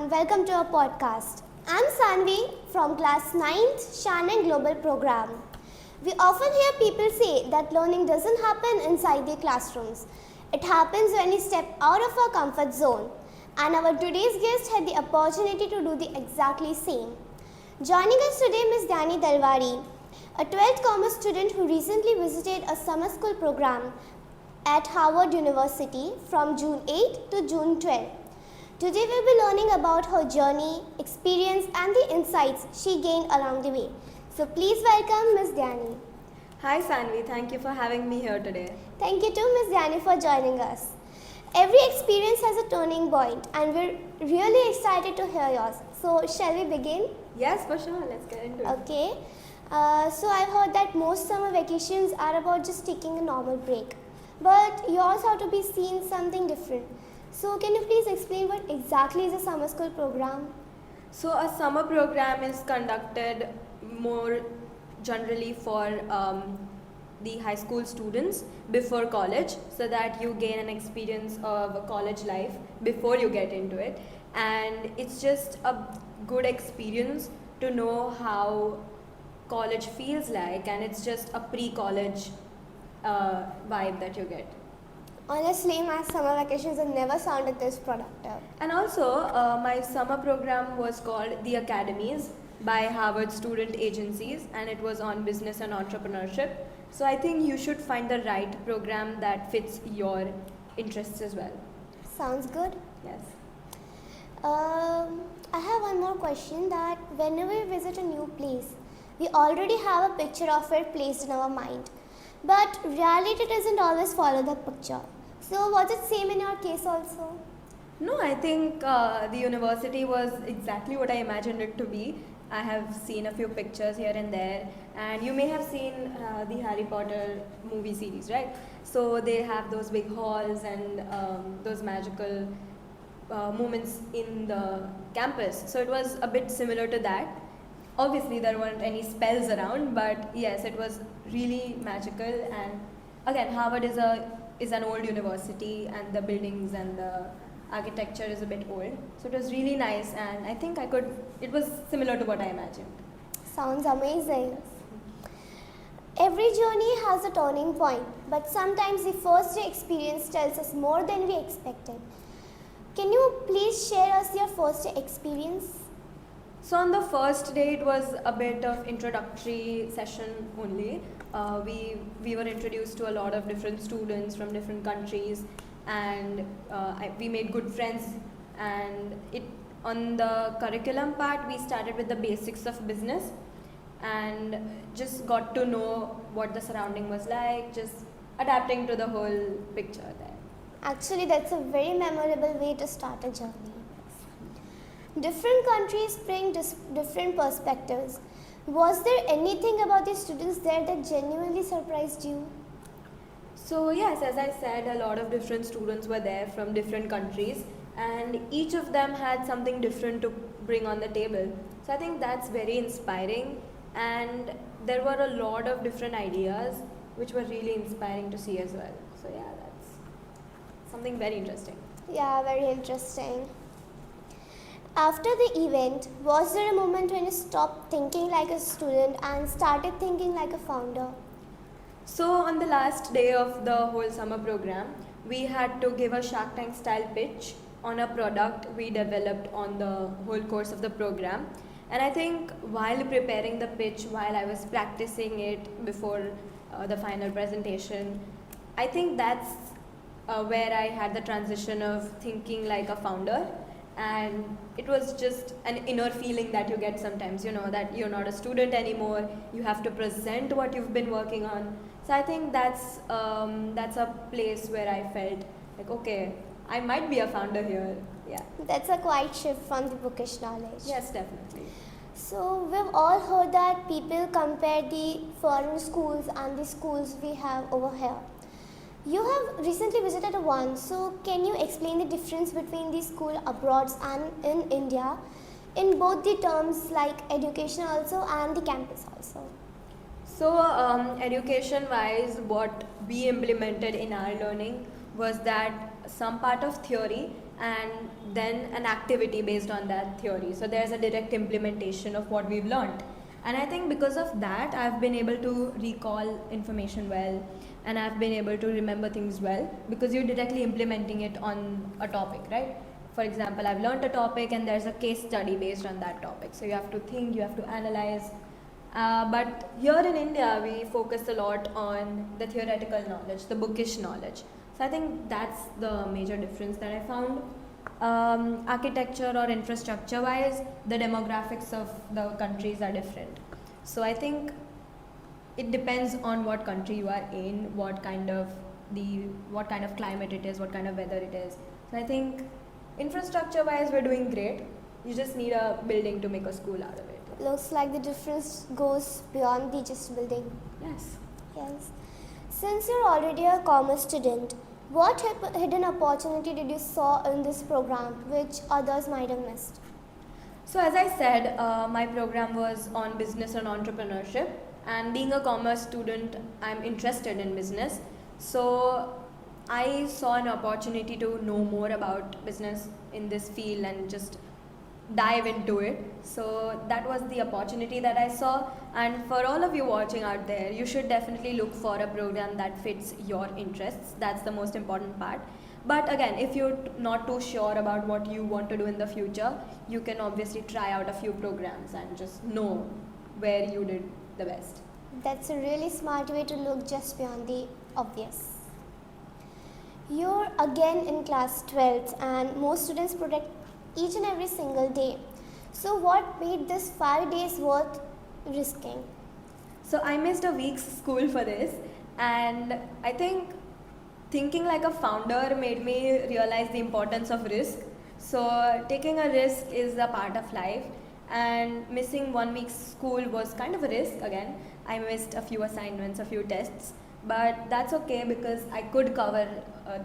and welcome to our podcast. I'm Sanvi from class 9th Shannon Global Program. We often hear people say that learning doesn't happen inside the classrooms. It happens when we step out of our comfort zone. And our today's guest had the opportunity to do the exactly same. Joining us today Ms. Dani Dalwari, a 12th commerce student who recently visited a summer school program at Harvard University from June 8 to June 12. Today we'll be learning about her journey, experience and the insights she gained along the way. So please welcome Ms. Dani. Hi Sanvi, thank you for having me here today. Thank you too Ms. Dani for joining us. Every experience has a turning point and we're really excited to hear yours. So shall we begin? Yes, for sure, let's get into it. Okay. So I've heard that most summer vacations are about just taking a normal break. But yours have to be seen something different. So can you please explain what exactly is a summer school program? So a summer program is conducted more generally for the high school students before college, so that you gain an experience of a college life before you get into it. And it's just a good experience to know how college feels like, and it's just a pre-college vibe that you get. Honestly, my summer vacations have never sounded this productive. And also, my summer program was called The Academies by Harvard Student Agencies, and it was on business and entrepreneurship. So I think you should find the right program that fits your interests as well. Sounds good. Yes. I have one more question, that whenever we visit a new place, we already have a picture of it placed in our mind. But reality doesn't always follow the picture. So was it same in your case also? No, I think the university was exactly what I imagined it to be. I have seen a few pictures here and there, and you may have seen the Harry Potter movie series, right? So they have those big halls and those magical moments in the campus. So it was a bit similar to that. Obviously, there weren't any spells around, but yes, it was really magical. And again, Harvard is an old university, and the buildings and the architecture is a bit old. So it was really nice, and I think it was similar to what I imagined. Sounds amazing. Every journey has a turning point, but sometimes the first day experience tells us more than we expected. Can you please share us your first day experience? So on the first day, it was a bit of introductory session only. We were introduced to a lot of different students from different countries, and we made good friends. And on the curriculum part, we started with the basics of business and just got to know what the surrounding was like, just adapting to the whole picture there. Actually, that's a very memorable way to start a journey. Different countries bring different perspectives. Was there anything about the students there that genuinely surprised you? So yes, as I said, a lot of different students were there from different countries, and each of them had something different to bring on the table. So I think that's very inspiring, and there were a lot of different ideas which were really inspiring to see as well. So yeah, that's something very interesting. Yeah, very interesting. After the event, was there a moment when you stopped thinking like a student and started thinking like a founder? So on the last day of the whole summer program, we had to give a Shark Tank style pitch on a product we developed on the whole course of the program. And I think while preparing the pitch, while I was practicing it before the final presentation, I think that's where I had the transition of thinking like a founder. And it was just an inner feeling that you get sometimes, that you're not a student anymore, you have to present what you've been working on. So I think that's a place where I felt like, okay, I might be a founder here. Yeah. That's a quite shift from the bookish knowledge. Yes, definitely. So we've all heard that people compare the foreign schools and the schools we have over here. You have recently visited one, so can you explain the difference between the school abroad and in India in both the terms like education also and the campus also? So education wise, what we implemented in our learning was that some part of theory and then an activity based on that theory. So there's a direct implementation of what we've learned. And I think because of that, I've been able to recall information well, and I've been able to remember things well because you're directly implementing it on a topic, right? For example, I've learned a topic and there's a case study based on that topic. So you have to think, you have to analyze. But here in India, we focus a lot on the theoretical knowledge, the bookish knowledge. So I think that's the major difference that I found. Architecture or infrastructure wise, the demographics of the countries are different. So I think it depends on what country you are in, what kind of climate it is, what kind of weather it is. So I think infrastructure wise we're doing great. You just need a building to make a school out of it. Looks like the difference goes beyond the just building. Yes. Yes. Since you're already a commerce student, what hidden opportunity did you saw in this program which others might have missed? So as I said, my program was on business and entrepreneurship, and being a commerce student, I'm interested in business. So I saw an opportunity to know more about business in this field and just dive into it. So that was the opportunity that I saw, and for all of you watching out there, you should definitely look for a program that fits your interests. That's the most important part. But again, if you're not too sure about what you want to do in the future, you can obviously try out a few programs and just know where you did the best. That's a really smart way to look just beyond the obvious. You're again in class 12th and most students protect each and every single day. So what made this 5 days worth risking? So I missed a week's school for this, and I think thinking like a founder made me realize the importance of risk. So taking a risk is a part of life, and missing 1 week's school was kind of a risk again. I missed a few assignments, a few tests, but that's okay because I could cover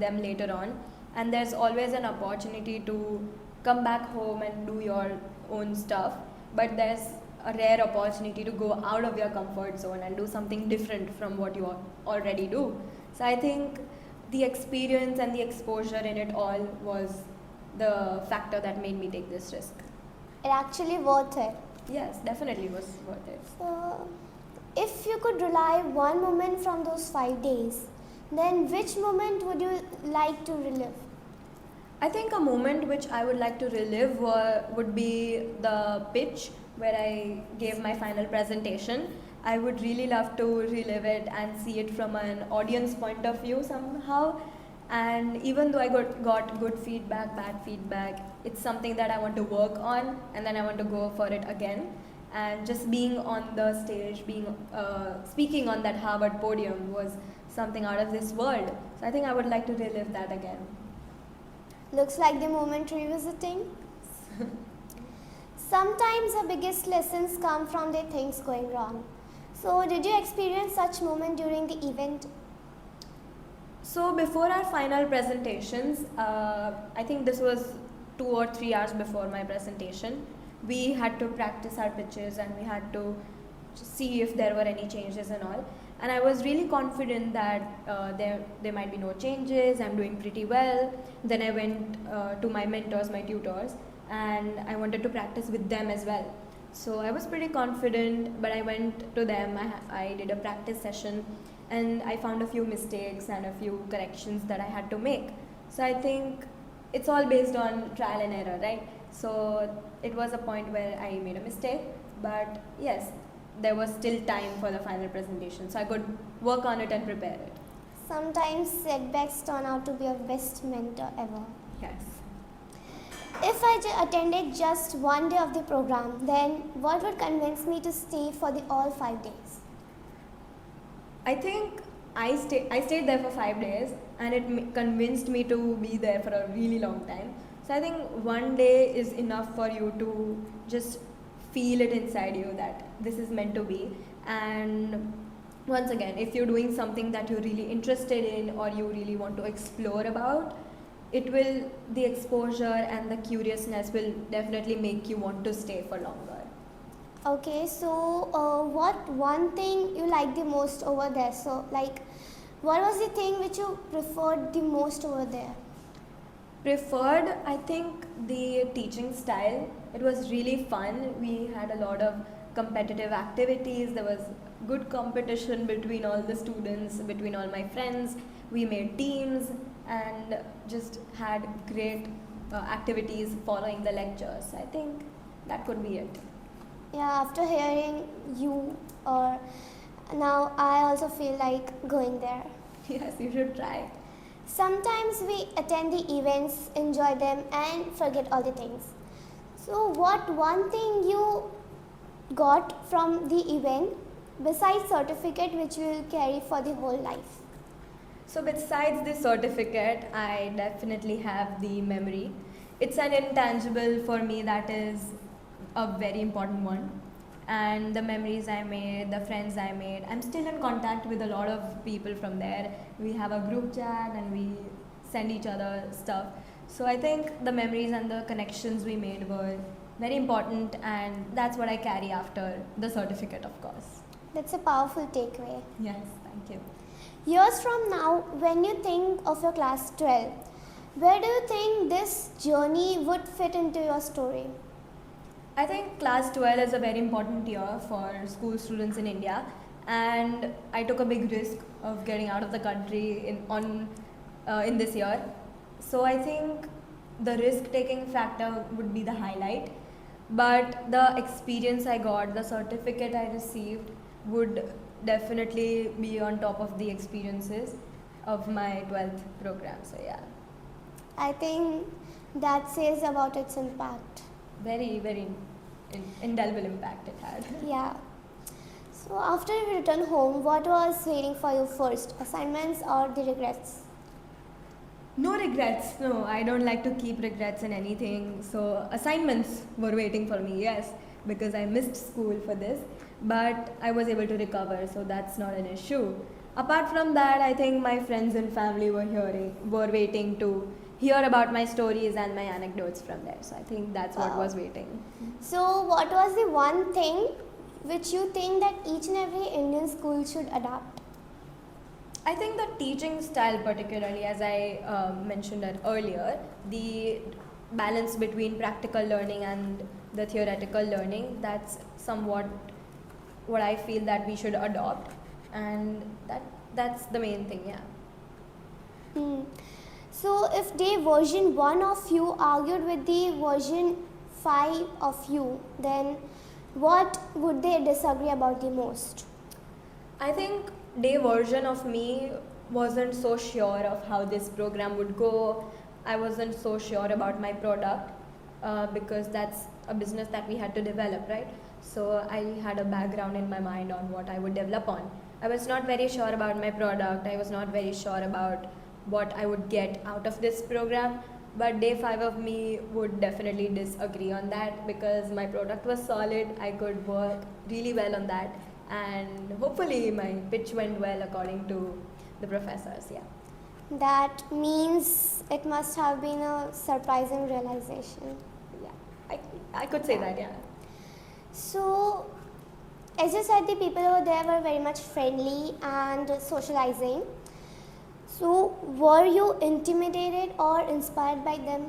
them later on, and there's always an opportunity to come back home and do your own stuff, but there's a rare opportunity to go out of your comfort zone and do something different from what you already do. So I think the experience and the exposure in it all was the factor that made me take this risk. It actually worth it. Yes, definitely was worth it. So, if you could relive one moment from those 5 days, then which moment would you like to relive? I think a moment which I would like to relive would be the pitch where I gave my final presentation. I would really love to relive it and see it from an audience point of view somehow. And even though I got good feedback, bad feedback, it's something that I want to work on, and then I want to go for it again. And just being on the stage, speaking on that Harvard podium was something out of this world. So I think I would like to relive that again. Looks like the moment revisiting. Sometimes the biggest lessons come from the things going wrong. So did you experience such moment during the event? So before our final presentations, I think this was 2 or 3 hours before my presentation, we had to practice our pitches and we had to see if there were any changes and all. And I was really confident that there might be no changes, I'm doing pretty well. Then I went to my mentors, my tutors, and I wanted to practice with them as well. So I was pretty confident, but I went to them, I did a practice session, and I found a few mistakes and a few corrections that I had to make. So I think it's all based on trial and error, right? So it was a point where I made a mistake, but yes, there was still time for the final presentation, so I could work on it and prepare it. Sometimes setbacks turn out to be your best mentor ever. Yes. If I attended just one day of the program, then what would convince me to stay for the all 5 days? I think I stayed there for 5 days, and it convinced me to be there for a really long time. So I think one day is enough for you to just feel it inside you that this is meant to be. And once again, if you're doing something that you're really interested in or you really want to explore about, the exposure and the curiousness will definitely make you want to stay for longer. Okay, so what one thing you like the most over there? So like, what was the thing which you preferred the most over there? Preferred, I think, the teaching style. It was really fun. We had a lot of competitive activities. There was good competition between all the students, between all my friends. We made teams and just had great activities following the lectures. I think that could be it. Yeah, after hearing you, or now I also feel like going there. Yes, you should try. Sometimes we attend the events, enjoy them, and forget all the things. So, what one thing you got from the event besides certificate which you will carry for the whole life? So, besides the certificate, I definitely have the memory. It's an intangible for me that is a very important one. And the memories I made, the friends I made, I'm still in contact with a lot of people from there. We have a group chat and we send each other stuff. So, I think the memories and the connections we made were very important, and that's what I carry after the certificate, of course. That's a powerful takeaway. Yes, thank you. Years from now, when you think of your class 12, where do you think this journey would fit into your story? I think class 12 is a very important year for school students in India, and I took a big risk of getting out of the country in this year. So I think the risk taking factor would be the highlight, but the experience I got, the certificate I received would definitely be on top of the experiences of my 12th program. So yeah, I think that says about its impact. very indelible impact it had. Yeah. So after you returned home, what was waiting for you first? Assignments or the regrets? No regrets. No, I don't like to keep regrets in anything. So assignments were waiting for me, yes, because I missed school for this, but I was able to recover, so that's not an issue. Apart from that, I think my friends and family were waiting to hear about my stories and my anecdotes from there. So I think that's what Wow. was waiting. So what was the one thing which you think that each and every Indian school should adopt? I think the teaching style, particularly as I mentioned it earlier, the balance between practical learning and the theoretical learning, that's somewhat what I feel that we should adopt, and that's the main thing. Yeah. Hmm. So if the version 1 of you argued with the version 5 of you, then what would they disagree about the most? I think day version of me wasn't so sure of how this program would go. I wasn't so sure about my product because that's a business that we had to develop, right? So I had a background in my mind on what I would develop on. I was not very sure about my product. I was not very sure about what I would get out of this program. But day 5 of me would definitely disagree on that because my product was solid. I could work really well on that, and hopefully my pitch went well according to the professors. Yeah. That means it must have been a surprising realization. Yeah. I could say that. Yeah. So, as you said, the people over there were very much friendly and socializing. So, were you intimidated or inspired by them?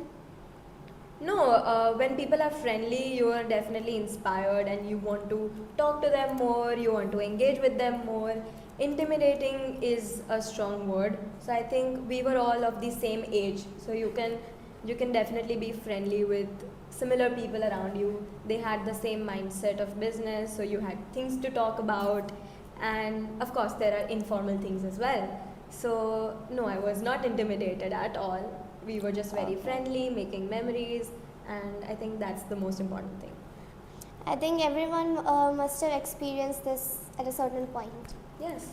No, when people are friendly, you are definitely inspired and you want to talk to them more, you want to engage with them more. Intimidating is a strong word. So I think we were all of the same age. So you can definitely be friendly with similar people around you. They had the same mindset of business, so you had things to talk about. And of course, there are informal things as well. So, no, I was not intimidated at all. We were just very friendly, making memories, and I think that's the most important thing. I think everyone must have experienced this at a certain point. Yes.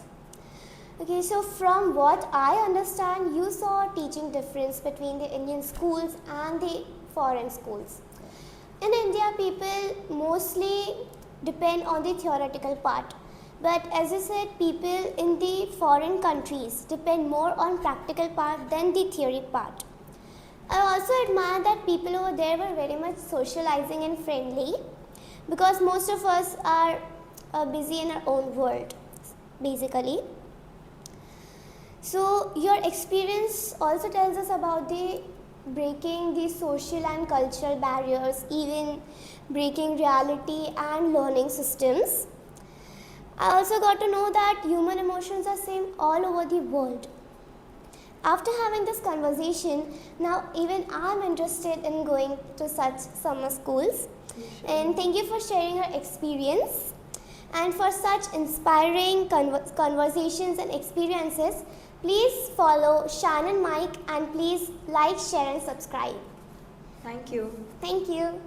Okay, so from what I understand, you saw a teaching difference between the Indian schools and the foreign schools. In India, people mostly depend on the theoretical part. But as you said, people in the foreign countries depend more on practical part than the theory part. I also admire that people over there were very much socializing and friendly because most of us are busy in our own world, basically. So your experience also tells us about the breaking the social and cultural barriers, even breaking reality and learning systems. I also got to know that human emotions are same all over the world. After having this conversation, now even I'm interested in going to such summer schools. And thank you for sharing your experience. And for such inspiring conversations and experiences, please follow Shannon Mike and please like, share and subscribe. Thank you. Thank you.